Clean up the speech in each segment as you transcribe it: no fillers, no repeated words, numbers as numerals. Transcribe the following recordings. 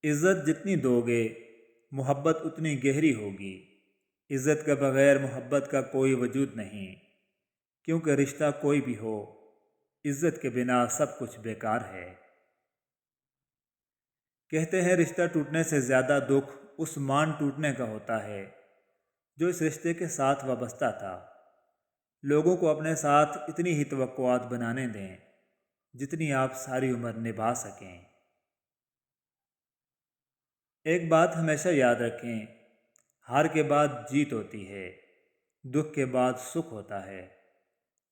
عزت جتنی دو گے محبت اتنی گہری ہوگی۔ عزت کے بغیر محبت کا کوئی وجود نہیں، کیونکہ رشتہ کوئی بھی ہو، عزت کے بنا سب کچھ بیکار ہے۔ کہتے ہیں رشتہ ٹوٹنے سے زیادہ دکھ اس مان ٹوٹنے کا ہوتا ہے جو اس رشتے کے ساتھ وابستہ تھا۔ لوگوں کو اپنے ساتھ اتنی ہی توقعات بنانے دیں جتنی آپ ساری عمر نبھا سکیں۔ ایک بات ہمیشہ یاد رکھیں، ہار کے بعد جیت ہوتی ہے، دکھ کے بعد سکھ ہوتا ہے۔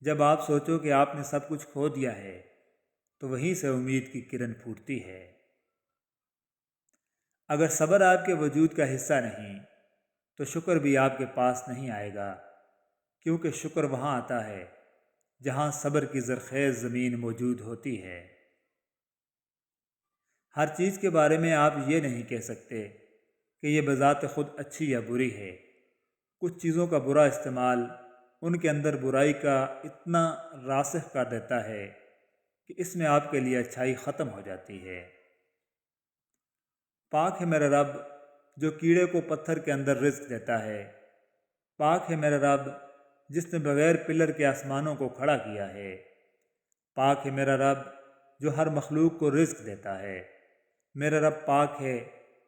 جب آپ سوچو کہ آپ نے سب کچھ کھو دیا ہے تو وہیں سے امید کی کرن پھوٹتی ہے۔ اگر صبر آپ کے وجود کا حصہ نہیں تو شکر بھی آپ کے پاس نہیں آئے گا، کیونکہ شکر وہاں آتا ہے جہاں صبر کی زرخیز زمین موجود ہوتی ہے۔ ہر چیز کے بارے میں آپ یہ نہیں کہہ سکتے کہ یہ بذات خود اچھی یا بری ہے۔ کچھ چیزوں کا برا استعمال ان کے اندر برائی کا اتنا راسخ کر دیتا ہے کہ اس میں آپ کے لیے اچھائی ختم ہو جاتی ہے۔ پاک ہے میرا رب جو کیڑے کو پتھر کے اندر رزق دیتا ہے۔ پاک ہے میرا رب جس نے بغیر پلر کے آسمانوں کو کھڑا کیا ہے۔ پاک ہے میرا رب جو ہر مخلوق کو رزق دیتا ہے۔ میرا رب پاک ہے،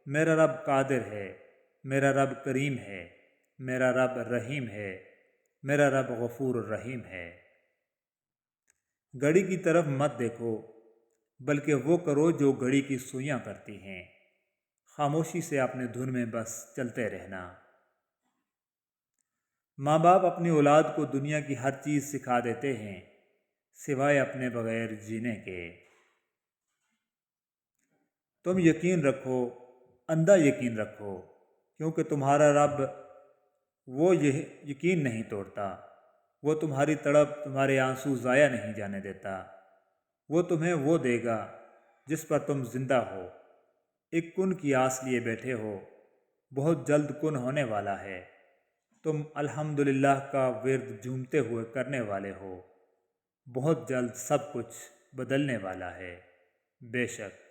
میرا رب قادر ہے، میرا رب کریم ہے، میرا رب رحیم ہے، میرا رب غفور الرحیم ہے۔ گھڑی کی طرف مت دیکھو بلکہ وہ کرو جو گھڑی کی سوئیاں کرتی ہیں۔ خاموشی سے اپنے دھن میں بس چلتے رہنا۔ ماں باپ اپنی اولاد کو دنیا کی ہر چیز سکھا دیتے ہیں سوائے اپنے بغیر جینے کے۔ تم یقین رکھو، اندھا یقین رکھو، کیونکہ تمہارا رب وہ یہ یقین نہیں توڑتا۔ وہ تمہاری تڑپ، تمہارے آنسو ضائع نہیں جانے دیتا۔ وہ تمہیں وہ دے گا جس پر تم زندہ ہو۔ ایک کن کی آس لیے بیٹھے ہو، بہت جلد کن ہونے والا ہے۔ تم الحمدللہ کا ورد جھومتے ہوئے کرنے والے ہو، بہت جلد سب کچھ بدلنے والا ہے۔ بے شک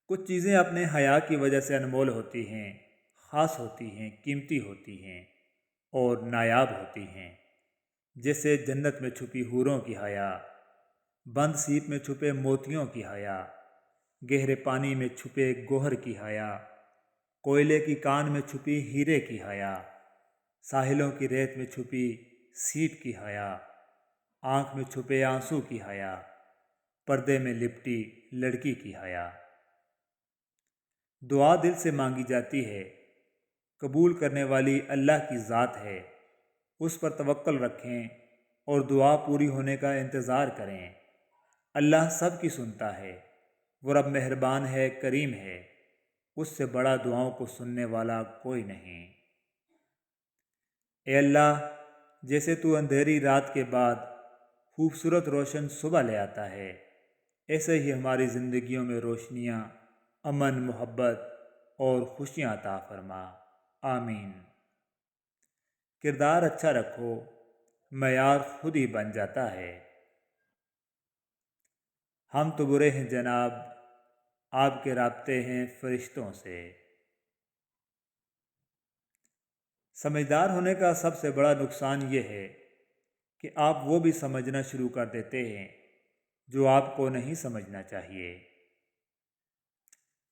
کچھ چیزیں اپنے حیا کی وجہ سے انمول ہوتی ہیں، خاص ہوتی ہیں، قیمتی ہوتی ہیں اور نایاب ہوتی ہیں، جیسے جنت میں چھپی حوروں کی حیا، بند سیپ میں چھپے موتیوں کی حیا، گہرے پانی میں چھپے گوہر کی حیا، کوئلے کی کان میں چھپی ہیرے کی حیا، ساحلوں کی ریت میں چھپی سیپ کی حیا، آنکھ میں چھپے آنسو کی حیا، پردے میں لپٹی لڑکی کی حیا۔ دعا دل سے مانگی جاتی ہے، قبول کرنے والی اللہ کی ذات ہے۔ اس پر توکل رکھیں اور دعا پوری ہونے کا انتظار کریں۔ اللہ سب کی سنتا ہے، وہ رب مہربان ہے، کریم ہے، اس سے بڑا دعاؤں کو سننے والا کوئی نہیں۔ اے اللہ، جیسے تو اندھیری رات کے بعد خوبصورت روشن صبح لے آتا ہے، ایسے ہی ہماری زندگیوں میں روشنیاں، امن، محبت اور خوشیاں عطا فرما۔ آمین۔ کردار اچھا رکھو، معیار خود ہی بن جاتا ہے۔ ہم تو برے ہیں جناب، آپ کے رابطے ہیں فرشتوں سے۔ سمجھدار ہونے کا سب سے بڑا نقصان یہ ہے کہ آپ وہ بھی سمجھنا شروع کر دیتے ہیں جو آپ کو نہیں سمجھنا چاہیے۔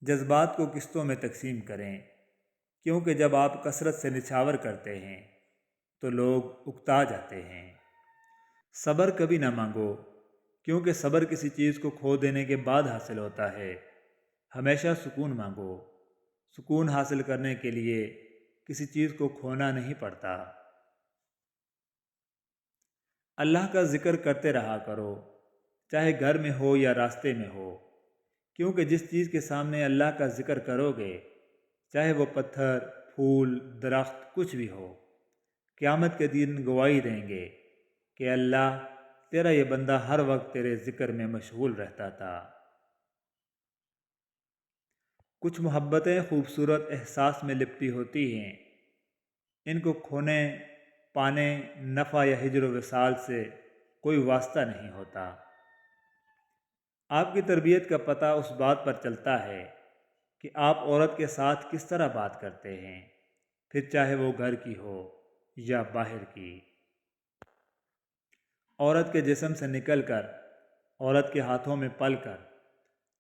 جذبات کو قسطوں میں تقسیم کریں، کیونکہ جب آپ کثرت سے نچھاور کرتے ہیں تو لوگ اکتا جاتے ہیں۔ صبر کبھی نہ مانگو، کیونکہ صبر کسی چیز کو کھو دینے کے بعد حاصل ہوتا ہے۔ ہمیشہ سکون مانگو، سکون حاصل کرنے کے لیے کسی چیز کو کھونا نہیں پڑتا۔ اللہ کا ذکر کرتے رہا کرو، چاہے گھر میں ہو یا راستے میں ہو، کیونکہ جس چیز کے سامنے اللہ کا ذکر کرو گے، چاہے وہ پتھر، پھول، درخت، کچھ بھی ہو، قیامت کے دن گواہی دیں گے کہ اللہ، تیرا یہ بندہ ہر وقت تیرے ذکر میں مشغول رہتا تھا۔ کچھ محبتیں خوبصورت احساس میں لپٹی ہوتی ہیں، ان کو کھونے پانے، نفع یا ہجر و وصال سے کوئی واسطہ نہیں ہوتا۔ آپ کی تربیت کا پتہ اس بات پر چلتا ہے کہ آپ عورت کے ساتھ کس طرح بات کرتے ہیں، پھر چاہے وہ گھر کی ہو یا باہر کی۔ عورت کے جسم سے نکل کر، عورت کے ہاتھوں میں پل کر،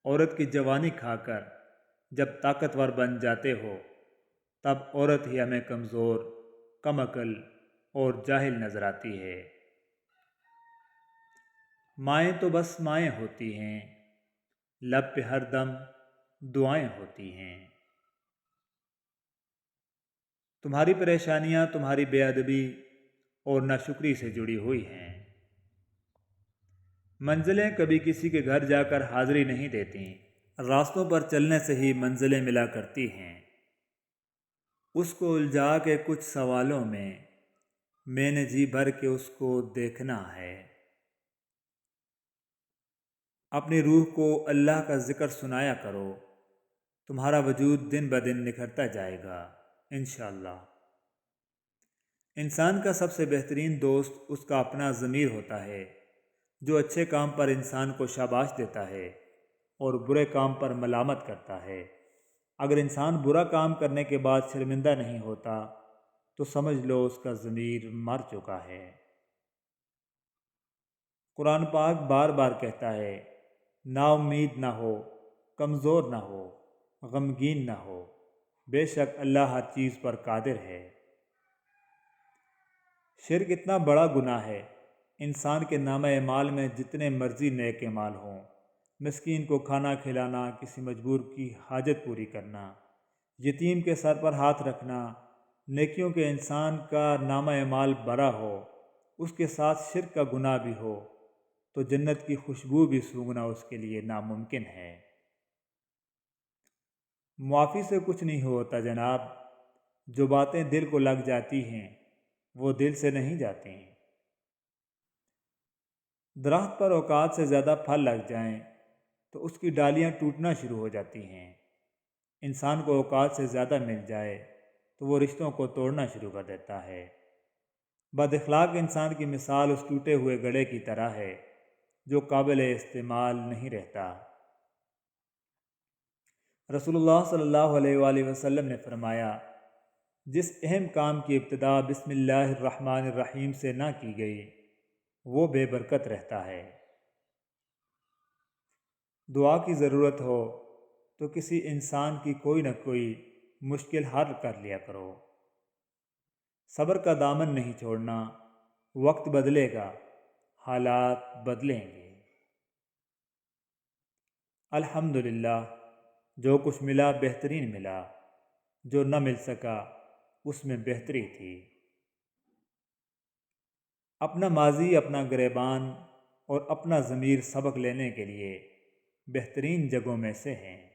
عورت کی جوانی کھا کر جب طاقتور بن جاتے ہو، تب عورت ہی ہمیں کمزور، کم عقل اور جاہل نظر آتی ہے۔ مائیں تو بس مائیں ہوتی ہیں، لب پہ ہر دم دعائیں ہوتی ہیں۔ تمہاری پریشانیاں تمہاری بے ادبی اور ناشکری سے جڑی ہوئی ہیں۔ منزلیں کبھی کسی کے گھر جا کر حاضری نہیں دیتی، راستوں پر چلنے سے ہی منزلیں ملا کرتی ہیں۔ اس کو الجھا کے کچھ سوالوں میں نے جی بھر کے اس کو دیکھنا ہے۔ اپنی روح کو اللہ کا ذکر سنایا کرو، تمہارا وجود دن بدن نکھرتا جائے گا انشاءاللہ۔ انسان کا سب سے بہترین دوست اس کا اپنا ضمیر ہوتا ہے، جو اچھے کام پر انسان کو شاباش دیتا ہے اور برے کام پر ملامت کرتا ہے۔ اگر انسان برا کام کرنے کے بعد شرمندہ نہیں ہوتا تو سمجھ لو اس کا ضمیر مر چکا ہے۔ قرآن پاک بار بار کہتا ہے، نا امید نہ ہو، کمزور نہ ہو، غمگین نہ ہو، بے شک اللہ ہر چیز پر قادر ہے۔ شرک اتنا بڑا گناہ ہے، انسان کے نامہ اعمال میں جتنے مرضی نیک اعمال ہوں، مسکین کو کھانا کھلانا، کسی مجبور کی حاجت پوری کرنا، یتیم کے سر پر ہاتھ رکھنا، نیکیوں کے انسان کا نامہ اعمال بھرا ہو، اس کے ساتھ شرک کا گناہ بھی ہو تو جنت کی خوشبو بھی سونگھنا اس کے لیے ناممکن ہے۔ معافی سے کچھ نہیں ہوتا جناب، جو باتیں دل کو لگ جاتی ہیں وہ دل سے نہیں جاتی ہیں۔ درخت پر اوقات سے زیادہ پھل لگ جائیں تو اس کی ڈالیاں ٹوٹنا شروع ہو جاتی ہیں۔ انسان کو اوقات سے زیادہ مل جائے تو وہ رشتوں کو توڑنا شروع کر دیتا ہے۔ بد اخلاق انسان کی مثال اس ٹوٹے ہوئے گڑھے کی طرح ہے جو قابل استعمال نہیں رہتا۔ رسول اللہ صلی اللہ علیہ وآلہ وسلم نے فرمایا، جس اہم کام کی ابتدا بسم اللہ الرحمن الرحیم سے نہ کی گئی وہ بے برکت رہتا ہے۔ دعا کی ضرورت ہو تو کسی انسان کی کوئی نہ کوئی مشکل حل کر لیا کرو۔ صبر کا دامن نہیں چھوڑنا، وقت بدلے گا، حالات بدلیں گے۔ الحمدللہ، جو کچھ ملا بہترین ملا، جو نہ مل سکا اس میں بہتری تھی۔ اپنا ماضی، اپنا گریبان اور اپنا ضمیر سبق لینے کے لیے بہترین جگہوں میں سے ہیں۔